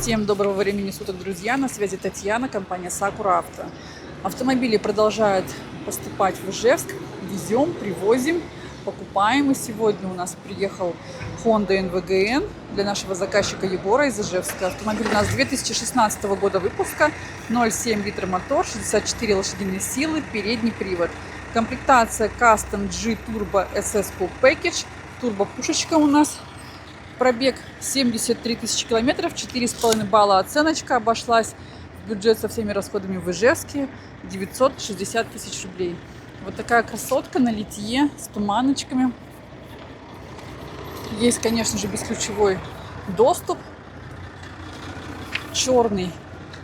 Всем доброго времени суток, друзья! На связи Татьяна, компания Sakura Auto. Автомобили продолжают поступать в Ижевск. Везем, привозим, покупаем. И сегодня у нас приехал Honda NVGN для нашего заказчика Егора из Ижевска. Автомобиль у нас 2016 года выпуска, 0,7 литра мотор, 64 лошадиные силы, передний привод. Комплектация Custom G Turbo SS Full Package. Турбопушечка у нас. Пробег 73 тысячи километров, 4,5 балла оценочка. Обошлась в бюджет со всеми расходами в Ижевске 960 тысяч рублей. Вот такая красотка на литье с туманочками. Есть, конечно же, бесключевой доступ. Черный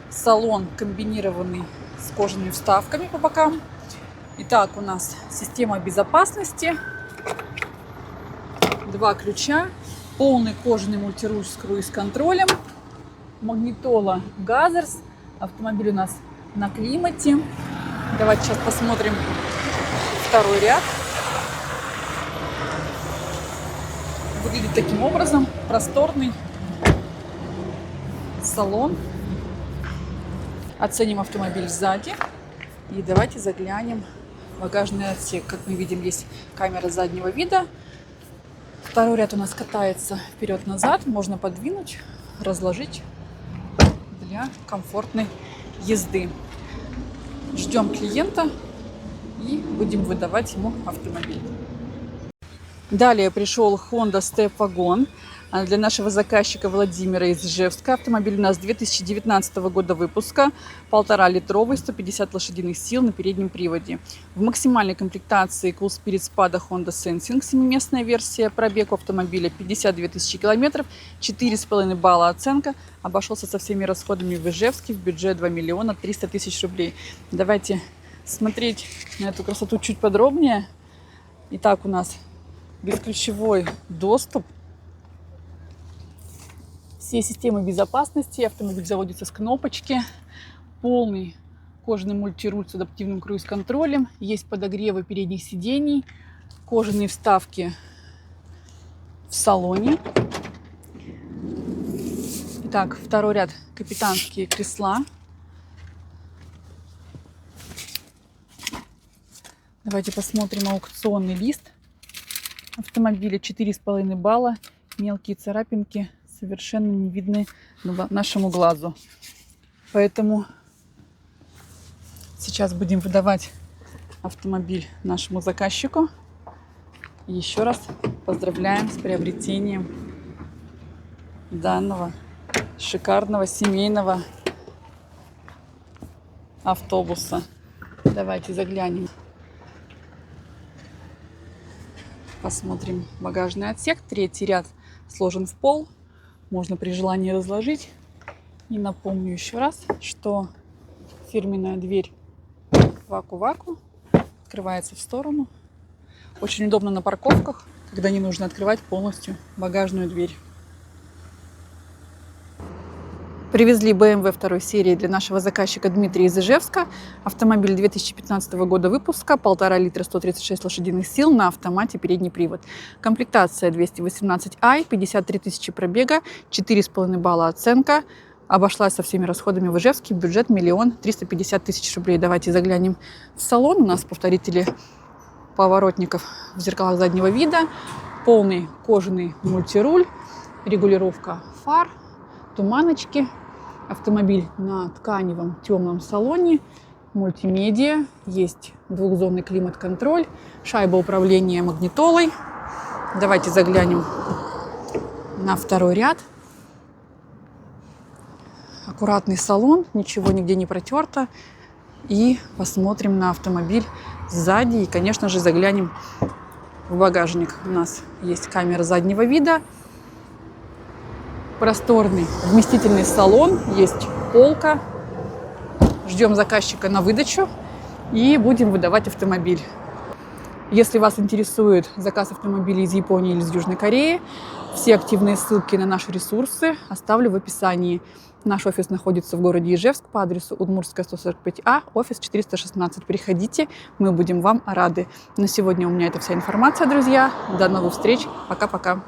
салон комбинированный с кожаными вставками по бокам. Итак, у нас система безопасности. 2 ключа. Полный кожаный мультируль с круиз-контролем. Магнитола Газерс. Автомобиль у нас на климате. Давайте сейчас посмотрим второй ряд. Выглядит таким образом. Просторный салон. Оценим автомобиль сзади. И давайте заглянем в багажный отсек. Как мы видим, есть камера заднего вида. Второй ряд у нас катается вперед-назад. Можно подвинуть, разложить для комфортной езды. Ждем клиента и будем выдавать ему автомобиль. Далее пришел Honda Step Wagon для нашего заказчика Владимира из Ижевска. Автомобиль у нас 2019 года выпуска, 1,5-литровый, 150 лошадиных сил на переднем приводе. В максимальной комплектации Cool Spirit Spada Honda Sensing, 7-местная версия. Пробег у автомобиля 52 тысячи километров, 4,5 балла оценка. Обошелся со всеми расходами в Ижевске в бюджет 2 миллиона 300 тысяч рублей. Давайте смотреть на эту красоту чуть подробнее. Итак, у нас бесключевой доступ. Все системы безопасности. Автомобиль заводится с кнопочки. Полный кожаный мультируль с адаптивным круиз-контролем. Есть подогревы передних сидений. Кожаные вставки в салоне. Итак, второй ряд капитанские кресла. Давайте посмотрим аукционный лист автомобиля. 4,5 балла. Мелкие царапинки совершенно не видны нашему глазу. Поэтому сейчас будем выдавать автомобиль нашему заказчику. Еще раз поздравляем с приобретением данного шикарного семейного автобуса. Давайте заглянем. Посмотрим багажный отсек. Третий ряд сложен в пол. Можно при желании разложить. И напомню еще раз, что фирменная дверь ваку-ваку открывается в сторону. Очень удобно на парковках, когда не нужно открывать полностью багажную дверь. Привезли BMW второй серии для нашего заказчика Дмитрия из Ижевска. Автомобиль 2015 года выпуска, 1,5 литра, 136 лошадиных сил, на автомате, передний привод. Комплектация 218i, 53 тысячи пробега, 4,5 балла оценка. Обошлась со всеми расходами в Ижевске, бюджет 1 350 000 рублей. Давайте заглянем в салон. У нас повторители поворотников в зеркалах заднего вида, полный кожаный мультируль, регулировка фар, туманочки. Автомобиль на тканевом темном салоне, мультимедиа, есть двухзонный климат-контроль, шайба управления магнитолой. Давайте заглянем на второй ряд. Аккуратный салон, ничего нигде не протерто. И посмотрим на автомобиль сзади. И, конечно же, заглянем в багажник. У нас есть камера заднего вида. Просторный вместительный салон, есть полка. Ждем заказчика на выдачу и будем выдавать автомобиль. Если вас интересует заказ автомобилей из Японии или из Южной Кореи, все активные ссылки на наши ресурсы оставлю в описании. Наш офис находится в городе Ижевск по адресу Удмуртская, 145А, офис 416. Приходите, мы будем вам рады. На сегодня у меня это вся информация, друзья. До новых встреч. Пока-пока.